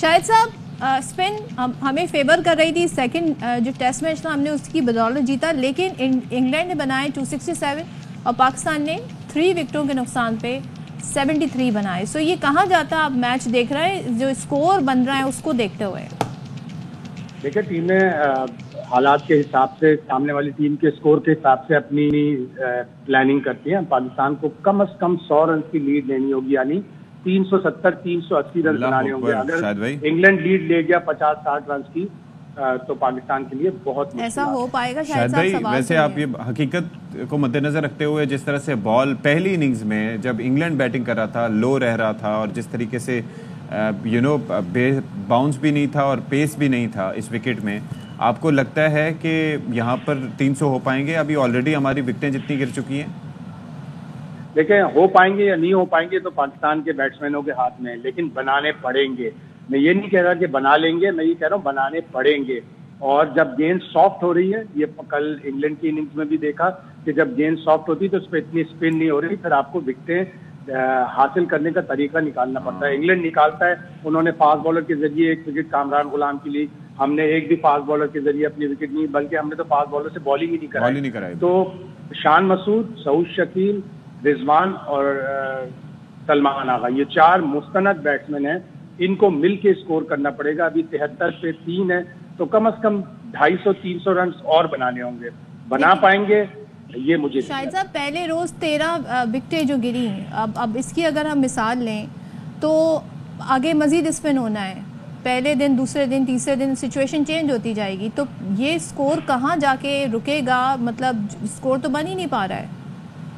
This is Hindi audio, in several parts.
शाहिद साहब, स्पिन हमें फेवर कर रही थी। सेकंड जो टेस्ट मैच था हमने उसकी बदौलत जीता, लेकिन इंग्लैंड ने बनाए 267 और पाकिस्तान ने 3 विकेटों के नुकसान पे 73 बनाए। सो ये कहाँ जाता आप मैच देख रहे हैं, जो स्कोर बन रहा है उसको देखते हुए? देखिए, टीमें हालात के हिसाब से, सामने वाली टीम के स्कोर के हिसाब से अपनी प्लानिंग करती हैं। पाकिस्तान को कम से कम 100 रन की लीड लेनी होगी, यानी 370-380 रन बनाने होंगे। अगर इंग्लैंड लीड ले गया 50-60 रन की तो पाकिस्तान के लिए बहुत ऐसा हो पाएगा शायद भाई? वैसे आप ये हकीकत को मद्देनजर रखते हुए जिस तरह से बॉल पहली इनिंग्स में जब इंग्लैंड बैटिंग कर रहा था, लो रह रहा था, और जिस तरीके से बाउंस भी नहीं था और पेस भी नहीं था इस विकेट में, आपको लगता है कि यहाँ पर 300 हो पाएंगे? अभी ऑलरेडी हमारी विकेटें जितनी गिर चुकी हैं। देखिए, हो पाएंगे या नहीं हो पाएंगे तो पाकिस्तान के बैट्समैनों के हाथ में है, लेकिन बनाने पड़ेंगे। मैं ये नहीं कह रहा कि बना लेंगे, मैं ये कह रहा हूँ बनाने पड़ेंगे। और जब गेंद सॉफ्ट हो रही है, ये कल इंग्लैंड की इनिंग्स में भी देखा कि जब गेंद सॉफ्ट होती है तो उस पर इतनी स्पिन नहीं हो रही, फिर आपको विकेटें हासिल करने का तरीका निकालना पड़ता है। इंग्लैंड निकालता है, उन्होंने फास्ट बॉलर के जरिए 1 विकेट कामरान गुलाम की ली, हमने एक भी फास्ट बॉलर के जरिए अपनी विकेट नहीं, बल्कि हमने तो फास्ट बॉलर से बॉलिंग ही नहीं कराई। तो शान मसूद, सऊद शकील, रिजवान और सलमान आगा, ये 4 मुस्तनद बैट्समैन हैं, इनको मिल के स्कोर करना पड़ेगा। अभी 73 पे 3 है, तो कम से कम 250-300 रन और बनाने होंगे। बना पाएंगे ये मुझे शायद साहब, पहले रोज 13 विकेटें जो गिरी, अब इसकी अगर हम मिसाल लें तो आगे मजीद स्पिन होना है। पहले दिन, दूसरे दिन, तीसरे दिन सिचुएशन चेंज होती जाएगी, तो ये स्कोर कहाँ जाके रुकेगा? मतलब स्कोर तो बन ही नहीं पा रहा है।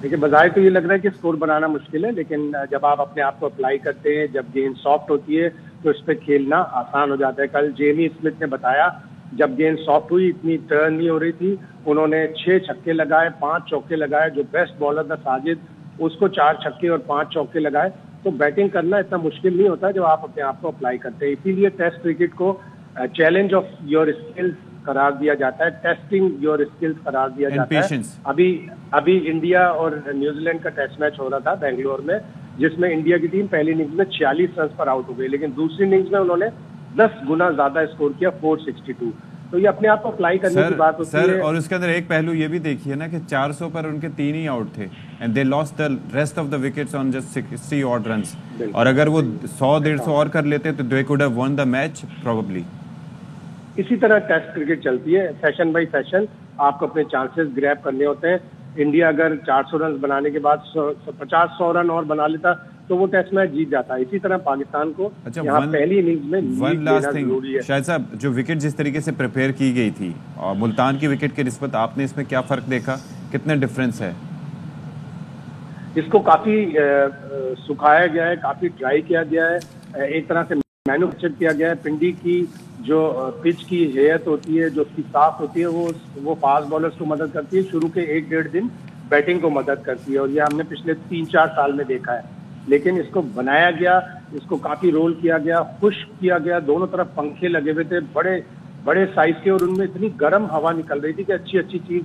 देखिए, बजाय तो ये लग रहा है कि स्कोर बनाना मुश्किल है, लेकिन जब आप अपने आप को अप्लाई करते हैं, जब गेंद सॉफ्ट होती है तो इस पर खेलना आसान हो जाता है। कल जेमी स्मिथ ने बताया, जब गेंद सॉफ्ट हुई, इतनी टर्न नहीं हो रही थी, उन्होंने 6 छक्के लगाए, 5 चौके लगाए। जो बेस्ट बॉलर था साजिद, उसको 4 छक्के और 5 चौके लगाए। तो बैटिंग करना इतना मुश्किल नहीं होता जब आप अपने आप को अप्लाई करते हैं। इसीलिए टेस्ट क्रिकेट को चैलेंज ऑफ योर स्किल्स करार दिया जाता है, टेस्टिंग योर स्किल्स करार दिया जाता है। अभी इंडिया और न्यूजीलैंड का टेस्ट मैच हो रहा था बेंगलोर में, जिसमें इंडिया की टीम पहली इनिंग्स में 46 रन पर आउट हो गई, लेकिन दूसरी इनिंग्स में उन्होंने 10 गुना ज्यादा स्कोर किया, 462। तो ये अपने आप को अप्लाई करने की बात होती है। और उसके अंदर एक पहलू ये भी देखिए ना कि 400 पर उनके 3 ही आउट थे, and they lost the rest of the wickets on just 60 odd runs. और अगर वो 100-150 और कर लेते तो they could have one the match probably. इसी तरह टेस्ट क्रिकेट चलती है, फैशन बाई फैशन। आपको अपने चांसेस ग्रैब करने होते हैं। इंडिया अगर 400 रन बनाने के बाद 50-100 रन और बना लेता तो वो टेस्ट मैच जीत जाता है। इसी तरह पाकिस्तान को यहाँ पहली इनिंग्स में लीड लेना जरूरी है। शायद साहब, जो विकेट जिस तरीके से प्रिपेयर की गई थी और मुल्तान की विकेट के निस्बत, आपने इसमें क्या फर्क देखा? कितना डिफरेंस है? इसको काफी सुखाया गया है, काफी ड्राई किया गया है, एक तरह से मैन्युफैक्चर किया गया है। पिंडी की जो पिच की हेयत होती है, जो उसकी साफ होती है, वो फास्ट बॉलर्स को मदद करती है। शुरू के 1-1.5 दिन बैटिंग को मदद करती है, और ये हमने पिछले 3-4 साल में देखा है। लेकिन इसको बनाया गया, इसको काफी रोल किया गया, खुश्क किया गया, दोनों तरफ पंखे लगे हुए थे बड़े बड़े साइज के, और उनमें इतनी गर्म हवा निकल रही थी कि अच्छी अच्छी चीज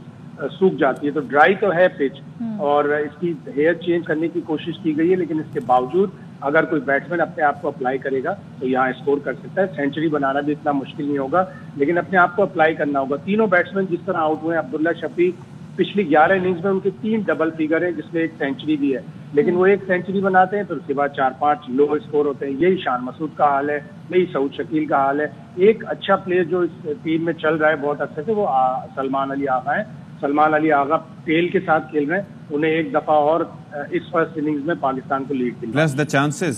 सूख जाती है। तो ड्राई तो है पिच, और इसकी हेयर चेंज करने की कोशिश की गई है, लेकिन इसके बावजूद अगर कोई बैट्समैन अपने आप को अप्लाई करेगा तो यहाँ स्कोर कर सकता है। सेंचुरी बनाना भी इतना मुश्किल नहीं होगा, लेकिन अपने आप को अप्लाई करना होगा। तीनों बैट्समैन जिस तरह आउट हुए, अब्दुल्ला शफी, पिछली 11 इनिंग्स में उनके 3 डबल फिगर हैं, जिसमें 1 सेंचुरी भी है, लेकिन वो 1 सेंचुरी बनाते हैं तो उसके बाद 4-5 लो स्कोर होते हैं। यही शान मसूद का हाल है, यही सऊद शकील का हाल है। एक अच्छा प्लेयर जो इस टीम में चल रहा है बहुत अच्छे से, वो सलमान अली आगा है। सलमान अली आगा टेल के साथ खेल रहे हैं, उन्हें एक दफा और इस फर्स्ट इनिंग्स में पाकिस्तान को lead the. Plus the chances